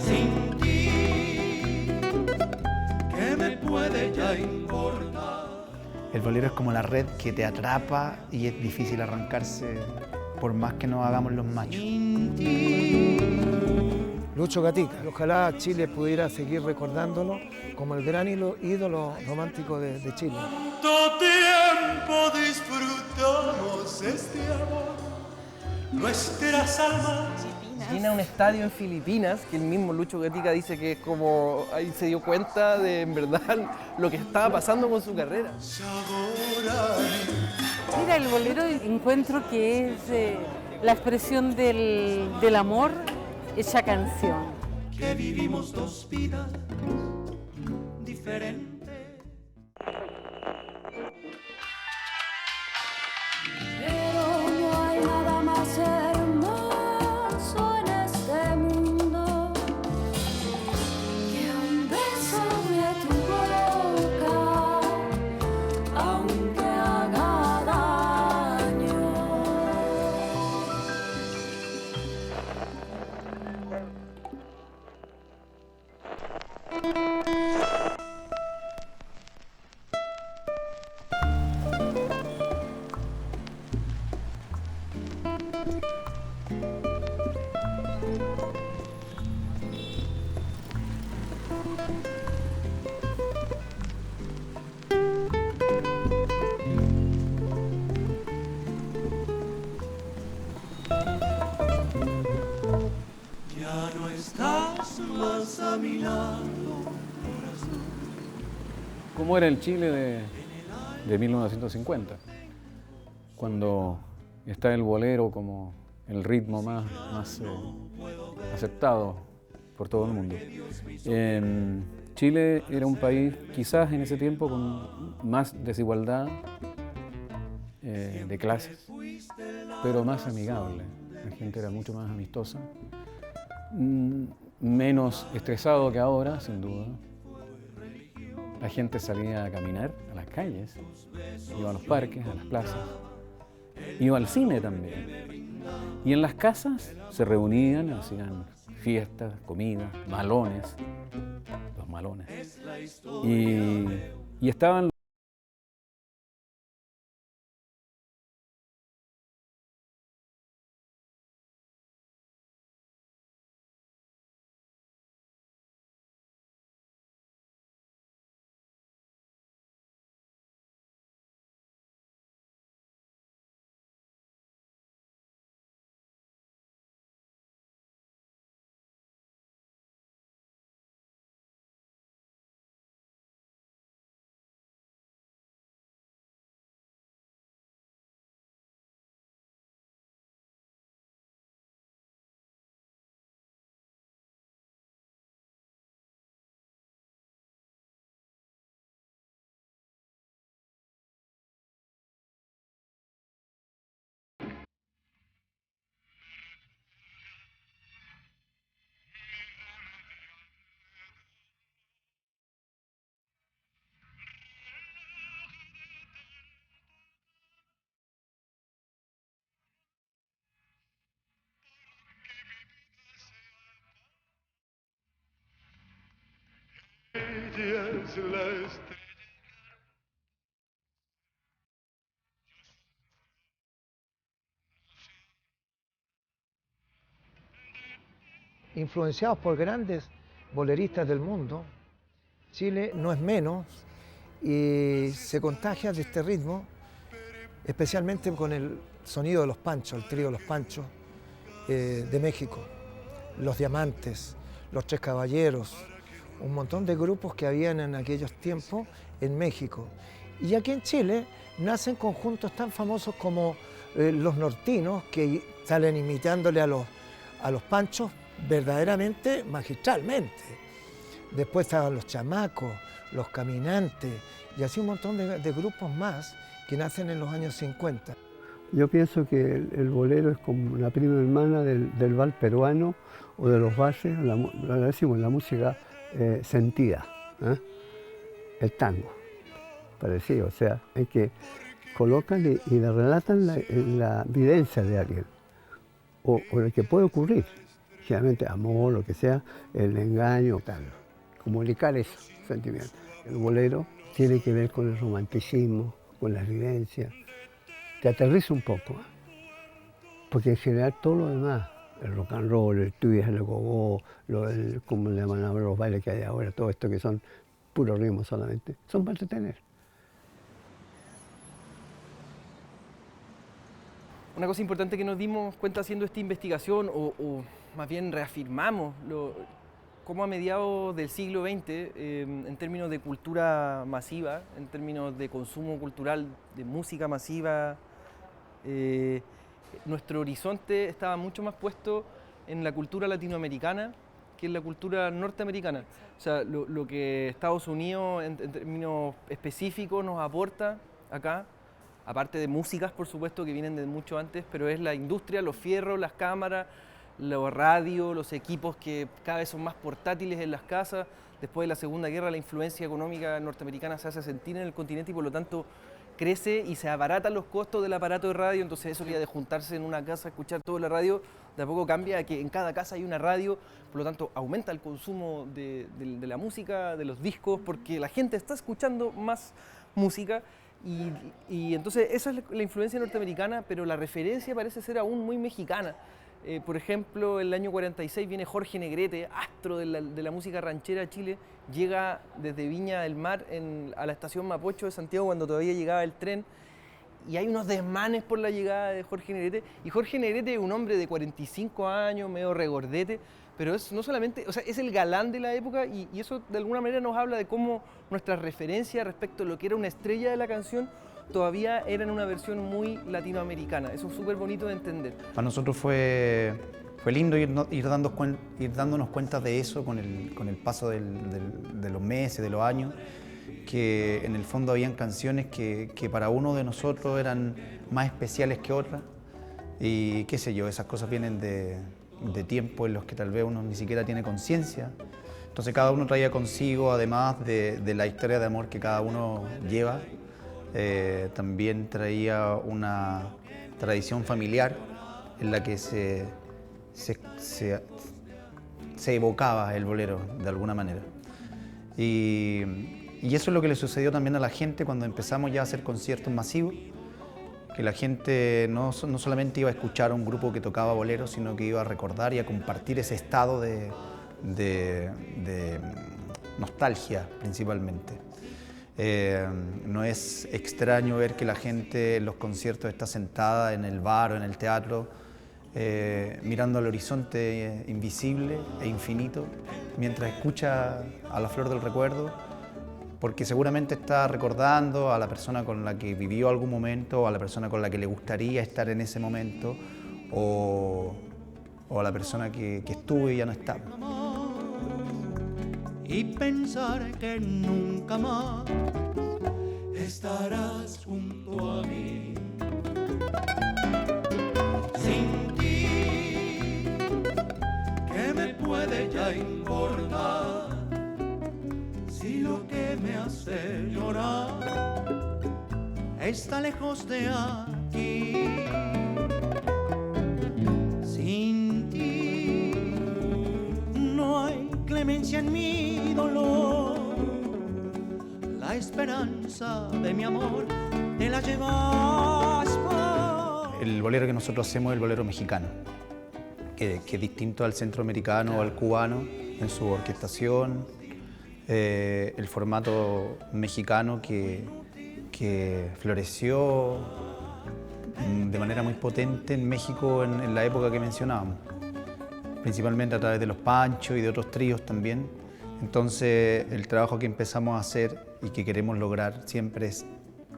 sin ti, ¿qué me puede ya importar? El bolero es como la red que te atrapa y es difícil arrancarse por más que nos hagamos los machos. Sin ti. Lucho Gatica. Ojalá Chile pudiera seguir recordándolo como el gran ídolo romántico de Chile. ¿Cuánto tiempo disfrutamos este amor? Nuestras almas. Llena un estadio en Filipinas, que el mismo Lucho Gatica dice que es como, ahí se dio cuenta de en verdad lo que estaba pasando con su carrera. Mira, el bolero encuentro que es la expresión del amor hecha canción. Que vivimos dos vidas diferentes. Pero no hay nada más hermoso en este mundo que un beso de tu boca, aunque haga daño. Ya no estás más a mi lado. ¿Cómo era el Chile de 1950? Cuando está el bolero como el ritmo más aceptado por todo el mundo. Chile era un país quizás en ese tiempo con más desigualdad de clases, pero más amigable. La gente era mucho más amistosa, menos estresado que ahora, sin duda. La gente salía a caminar a las calles, iba a los parques, a las plazas, iba al cine también. Y en las casas se reunían, hacían fiestas, comidas, malones, los malones. Y estaban Influenciados por grandes boleristas del mundo, Chile no es menos y se contagia de este ritmo, especialmente con el sonido de los Panchos, el trío de los Panchos de México, los Diamantes, los Tres Caballeros, un montón de grupos que habían en aquellos tiempos en México. Y aquí en Chile nacen conjuntos tan famosos como los Nortinos, que salen imitándole a los Panchos verdaderamente, magistralmente. Después estaban los Chamacos, los Caminantes, y así un montón de grupos más que nacen en los años 50. Yo pienso que el bolero es como una prima hermana del vals peruano o de los valses, decimos, la música sentida, ¿eh? El tango, parecido, o sea, es que colocan y le relatan la vivencia de alguien, o lo que puede ocurrir, generalmente amor, lo que sea, el engaño, tal. Comunicar esos sentimientos. El bolero tiene que ver con el romanticismo, con la vivencia. Te aterriza un poco, porque en general todo lo demás, el rock and roll, el twist, el gogó, como le llaman ahora los bailes que hay ahora, todo esto que son puros ritmos solamente, son para entretener. Una cosa importante que nos dimos cuenta haciendo esta investigación, o más bien reafirmamos, cómo a mediados del siglo XX, en términos de cultura masiva, en términos de consumo cultural, de música masiva, nuestro horizonte estaba mucho más puesto en la cultura latinoamericana que en la cultura norteamericana. O sea, lo que Estados Unidos en términos específicos nos aporta acá, aparte de músicas, por supuesto, que vienen de mucho antes, pero es la industria, los fierros, las cámaras, los radios, los equipos que cada vez son más portátiles en las casas. Después de la Segunda Guerra, la influencia económica norteamericana se hace sentir en el continente y por lo tanto crece y se abaratan los costos del aparato de radio. Entonces eso que de juntarse en una casa, escuchar toda la radio, de a poco cambia a que en cada casa hay una radio, por lo tanto aumenta el consumo de la música, de los discos, porque la gente está escuchando más música. Y entonces esa es la influencia norteamericana, pero la referencia parece ser aún muy mexicana. Por ejemplo, en el año 46 viene Jorge Negrete, astro de la música ranchera de Chile, llega desde Viña del Mar a la estación Mapocho de Santiago cuando todavía llegaba el tren, y hay unos desmanes por la llegada de Jorge Negrete. Y Jorge Negrete es un hombre de 45 años, medio regordete, pero es no solamente, o sea, es el galán de la época y eso de alguna manera nos habla de cómo nuestras referencias respecto a lo que era una estrella de la canción todavía eran una versión muy latinoamericana. Eso es súper bonito de entender. Para nosotros fue lindo ir dándonos cuenta de eso con el paso de los meses, de los años, que en el fondo habían canciones que para uno de nosotros eran más especiales que otras. Y qué sé yo, esas cosas vienen de tiempos en los que tal vez uno ni siquiera tiene conciencia. Entonces cada uno traía consigo, además de la historia de amor que cada uno lleva, también traía una tradición familiar en la que se evocaba el bolero de alguna manera. Y eso es lo que le sucedió también a la gente cuando empezamos ya a hacer conciertos masivos, que la gente no solamente iba a escuchar a un grupo que tocaba bolero, sino que iba a recordar y a compartir ese estado de nostalgia principalmente. No es extraño ver que la gente en los conciertos está sentada en el bar o en el teatro mirando al horizonte invisible e infinito mientras escucha a La Flor del Recuerdo, porque seguramente está recordando a la persona con la que vivió algún momento, o a la persona con la que le gustaría estar en ese momento, o a la persona que estuvo y ya no está. Y pensar que nunca más estarás junto a mí. Sin ti, ¿qué me puede ya importar? Si lo que me hace llorar está lejos de aquí. Sin ti no hay clemencia en mi dolor. La esperanza de mi amor te la llevas por... El bolero que nosotros hacemos es el bolero mexicano, que es distinto al centroamericano o al cubano en su orquestación. El formato mexicano que floreció de manera muy potente en México en la época que mencionábamos, principalmente a través de los Panchos y de otros tríos también. Entonces el trabajo que empezamos a hacer y que queremos lograr siempre es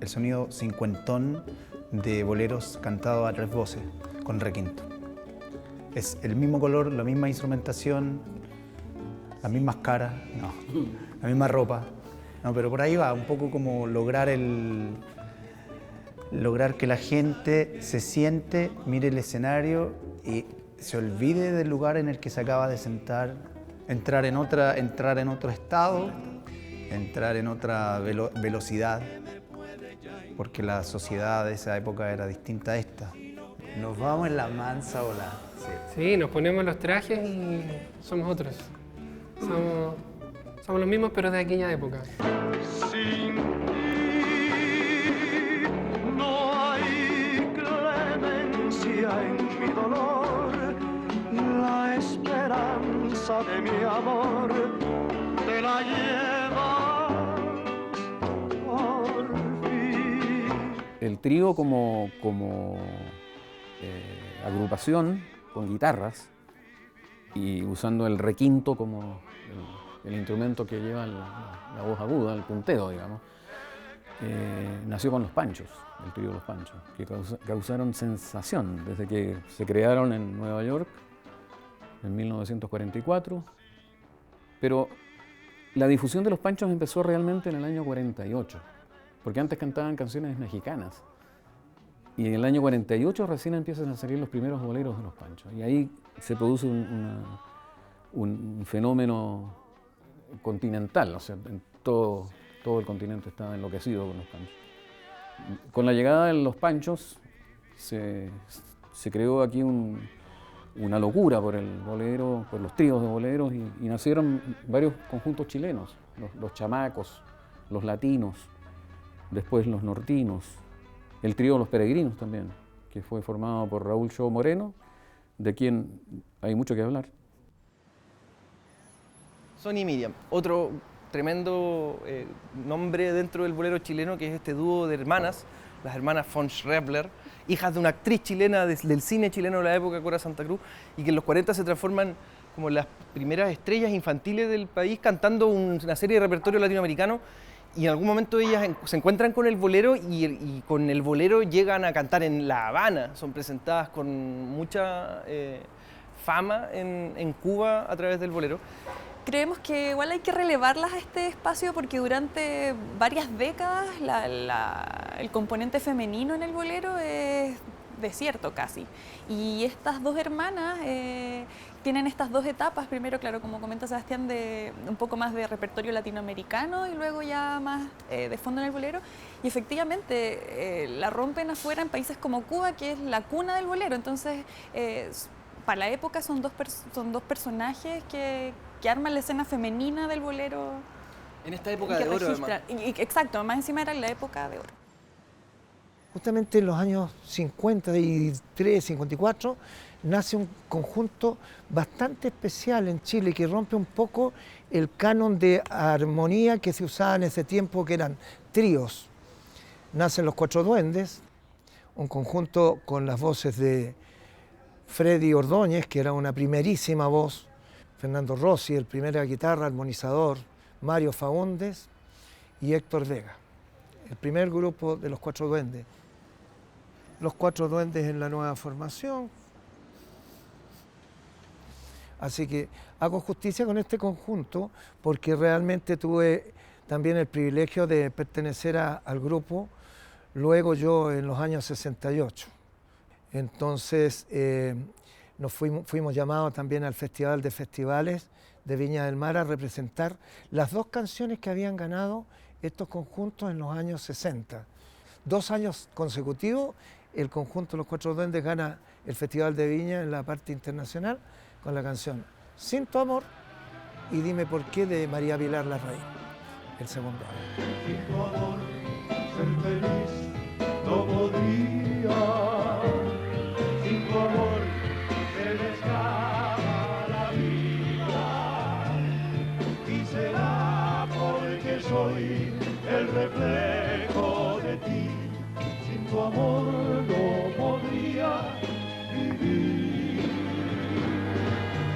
el sonido cincuentón de boleros cantados a tres voces con requinto. Es el mismo color, la misma instrumentación, las mismas caras, no, la misma ropa, no, pero por ahí va, un poco como lograr que la gente se siente, mire el escenario y se olvide del lugar en el que se acaba de sentar, entrar en otro estado, entrar en otra velocidad, porque la sociedad de esa época era distinta a esta. Nos vamos en la mansa ola, Sí, nos ponemos los trajes y somos otros. Somos los mismos, pero de aquella época. Sin ti no hay clemencia en mi dolor, la esperanza de mi amor te la lleva por fin. El trío como agrupación con guitarras y usando el requinto como el instrumento que lleva la voz aguda, el punteo, digamos, nació con los Panchos, el trío Los Panchos, que causaron sensación desde que se crearon en Nueva York en 1944, pero la difusión de los Panchos empezó realmente en el año 48, porque antes cantaban canciones mexicanas. Y en el año 48 recién empiezan a salir los primeros boleros de los Panchos. Y ahí se produce un fenómeno continental, o sea, en todo el continente estaba enloquecido con los Panchos. Con la llegada de los Panchos se creó aquí una locura por el bolero, por los tríos de boleros, y nacieron varios conjuntos chilenos, los chamacos, los latinos, después los nortinos, el trío Los Peregrinos también, que fue formado por Raúl Show Moreno, de quien hay mucho que hablar. Sonny y Miriam, otro tremendo nombre dentro del bolero chileno, que es este dúo de hermanas, las hermanas von Schrebler, hijas de una actriz chilena del cine chileno de la época, Cora Santa Cruz, y que en los 40 se transforman como las primeras estrellas infantiles del país cantando una serie de repertorio latinoamericano. Y en algún momento ellas se encuentran con el bolero y con el bolero llegan a cantar en La Habana. Son presentadas con mucha fama en Cuba a través del bolero. Creemos que igual hay que relevarlas a este espacio porque durante varias décadas el componente femenino en el bolero es desierto casi. Y estas dos hermanas tienen estas dos etapas, primero, claro, como comenta Sebastián, de un poco más de repertorio latinoamericano y luego ya más de fondo en el bolero. Y efectivamente la rompen afuera en países como Cuba, que es la cuna del bolero. Entonces, para la época son dos personajes que arman la escena femenina del bolero. En esta época de oro, además. Exacto, más encima era la época de oro. Justamente en los años 53, 54, nace un conjunto bastante especial en Chile que rompe un poco el canon de armonía que se usaba en ese tiempo, que eran tríos. Nacen Los Cuatro Duendes, un conjunto con las voces de Freddy Ordóñez, que era una primerísima voz, Fernando Rossi, el primera guitarra, armonizador, Mario Faúndez y Héctor Vega, el primer grupo de Los Cuatro Duendes. Los Cuatro Duendes en la nueva formación. Así que hago justicia con este conjunto porque realmente tuve también el privilegio de pertenecer al grupo, luego yo en los años 68. Entonces fuimos llamados también al Festival de Festivales de Viña del Mar a representar las dos canciones que habían ganado estos conjuntos en los años 60. 2 años consecutivos el conjunto Los Cuatro Duendes gana el Festival de Viña en la parte internacional con la canción Sin tu amor y Dime por qué de María Pilar Larraín, el segundo año. Sin tu amor, ser feliz no podría. Sin tu amor, se me escapa la vida. Y será porque soy el reflejo de ti. Sin tu amor no podría vivir.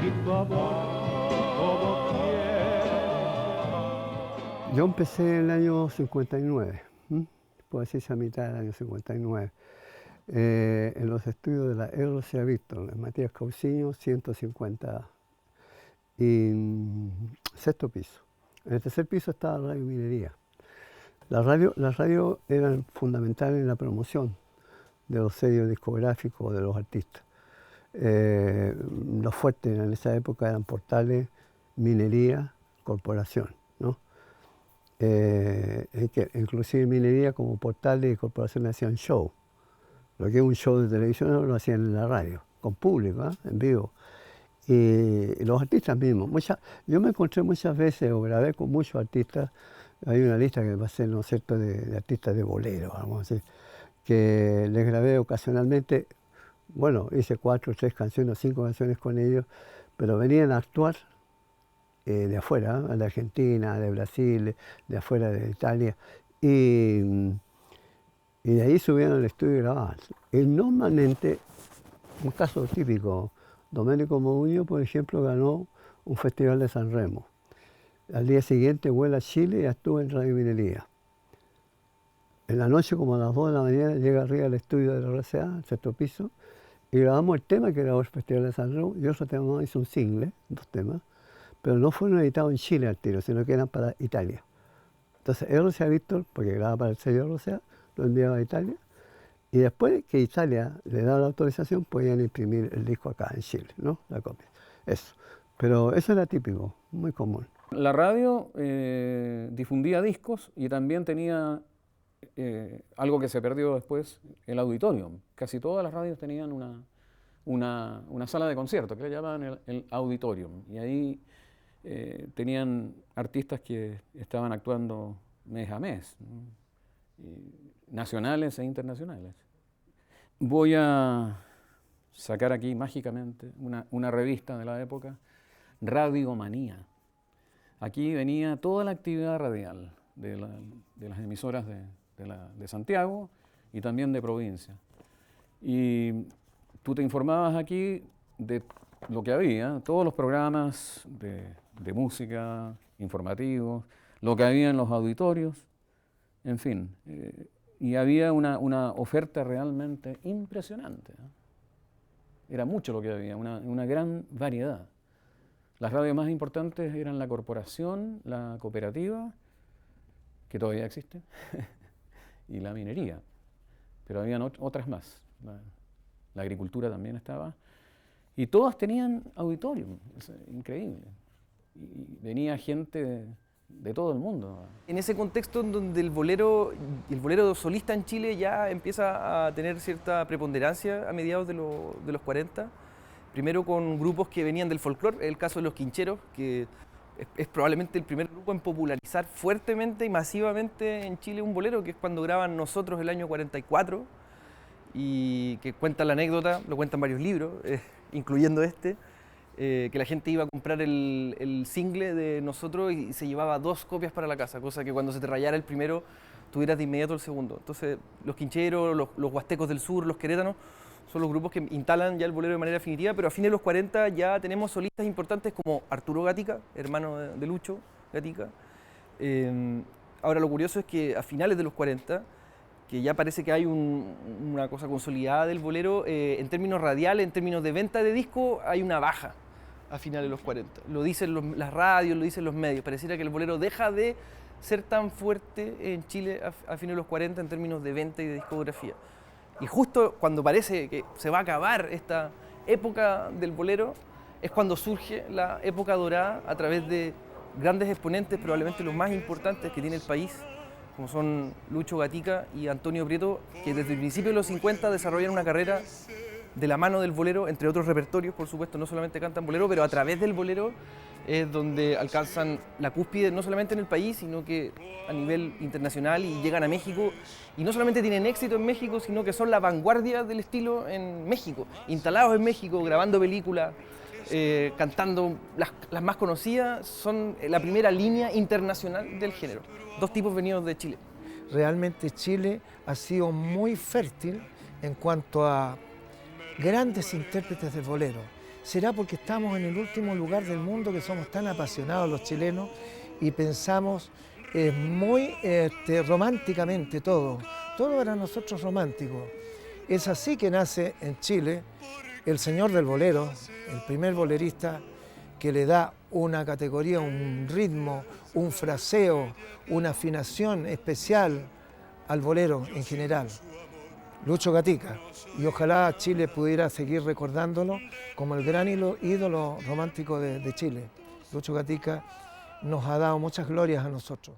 Sin tu amor como quiero. Yo empecé en el año 59, puedo decirse a mitad del año 59, en los estudios de la RCA Víctor, en Matías Cauciño, 150, y sexto piso. En el tercer piso estaba la Radio Minería. Las radios eran fundamentales en la promoción de los sellos discográficos de los artistas. Los fuertes en esa época eran Portales, Minería, Corporación, ¿no? Inclusive Minería como Portales y Corporación hacían show. Lo que es un show de televisión lo hacían en la radio, con público, en vivo. Y los artistas mismos. Yo me encontré muchas veces, o grabé con muchos artistas, hay una lista que va a ser, ¿no es cierto?, de artistas de bolero, vamos a decir, que les grabé ocasionalmente. Bueno, hice 4 o 3 canciones o 5 canciones con ellos, pero venían a actuar de afuera, de Argentina, de Brasil, de afuera de Italia, y de ahí subían al estudio y grababan. Y normalmente, un caso típico, Domenico Modugno, por ejemplo, ganó un festival de San Remo. Al día siguiente vuela a Chile y actúa en Radio Minería. En la noche, como a las 2 de la mañana, llega arriba al estudio de la RCA, al 6º piso, y grabamos el tema que grabó el Festival de San Remo, y otro tema más, hizo un single, 2 temas, pero no fueron editados en Chile al tiro, sino que eran para Italia. Entonces, RCA Víctor, porque grababa para el sello RCA, lo enviaba a Italia, y después que Italia le daba la autorización, podían imprimir el disco acá en Chile, ¿no? La copia. Eso. Pero eso era típico, muy común. La radio difundía discos y también tenía algo que se perdió después, el auditorium. Casi todas las radios tenían una sala de concierto que le llamaban el auditorium. Y ahí tenían artistas que estaban actuando mes a mes, ¿no? Nacionales e internacionales. Voy a sacar aquí mágicamente una revista de la época, Radiomanía. Aquí venía toda la actividad radial de las emisoras de Santiago y también de provincia. Y tú te informabas aquí de lo que había, todos los programas de música, informativos, lo que había en los auditorios, en fin. Y había una oferta realmente impresionante, ¿no? Era mucho lo que había, una gran variedad. Las radios más importantes eran la Corporación, la Cooperativa, que todavía existe, y la Minería. Pero habían otras más. La agricultura también estaba. Y todas tenían auditorium, es increíble. Y venía gente de todo el mundo. En ese contexto en donde el bolero solista en Chile ya empieza a tener cierta preponderancia a mediados de los 40, primero con grupos que venían del folclore, el caso de los Quincheros, que es probablemente el primer grupo en popularizar fuertemente y masivamente en Chile un bolero, que es cuando graban Nosotros el año 44, y que cuenta la anécdota, lo cuentan varios libros, incluyendo este, que la gente iba a comprar el single de Nosotros y se llevaba 2 copias para la casa, cosa que cuando se te rayara el primero tuvieras de inmediato el segundo. Entonces los Quincheros, los Huastecos del Sur, los Querétanos, son los grupos que instalan ya el bolero de manera definitiva, pero a fines de los 40 ya tenemos solistas importantes como Arturo Gatica, hermano de Lucho Gatica. Ahora lo curioso es que a finales de los 40, que ya parece que hay una cosa consolidada del bolero, en términos radiales, en términos de venta de disco, hay una baja a finales de los 40. Lo dicen las radios, lo dicen los medios. Pareciera que el bolero deja de ser tan fuerte en Chile a finales de los 40 en términos de venta y de discografía. Y justo cuando parece que se va a acabar esta época del bolero, es cuando surge la época dorada a través de grandes exponentes, probablemente los más importantes que tiene el país, como son Lucho Gatica y Antonio Prieto, que desde el principio de los 50 desarrollan una carrera de la mano del bolero, entre otros repertorios, por supuesto, no solamente cantan bolero, pero a través del bolero es donde alcanzan la cúspide, no solamente en el país, sino que a nivel internacional, y llegan a México, y no solamente tienen éxito en México, sino que son la vanguardia del estilo en México, instalados en México, grabando películas, cantando las más conocidas, son la primera línea internacional del género. 2 tipos venidos de Chile. Realmente Chile ha sido muy fértil en cuanto a grandes intérpretes de bolero. ¿Será porque estamos en el último lugar del mundo, que somos tan apasionados los chilenos y pensamos muy románticamente todo? Todo para nosotros romántico. Es así que nace en Chile el señor del bolero, el primer bolerista que le da una categoría, un ritmo, un fraseo, una afinación especial al bolero en general. Lucho Gatica, y ojalá Chile pudiera seguir recordándolo como el gran ídolo romántico de Chile. Lucho Gatica nos ha dado muchas glorias a nosotros.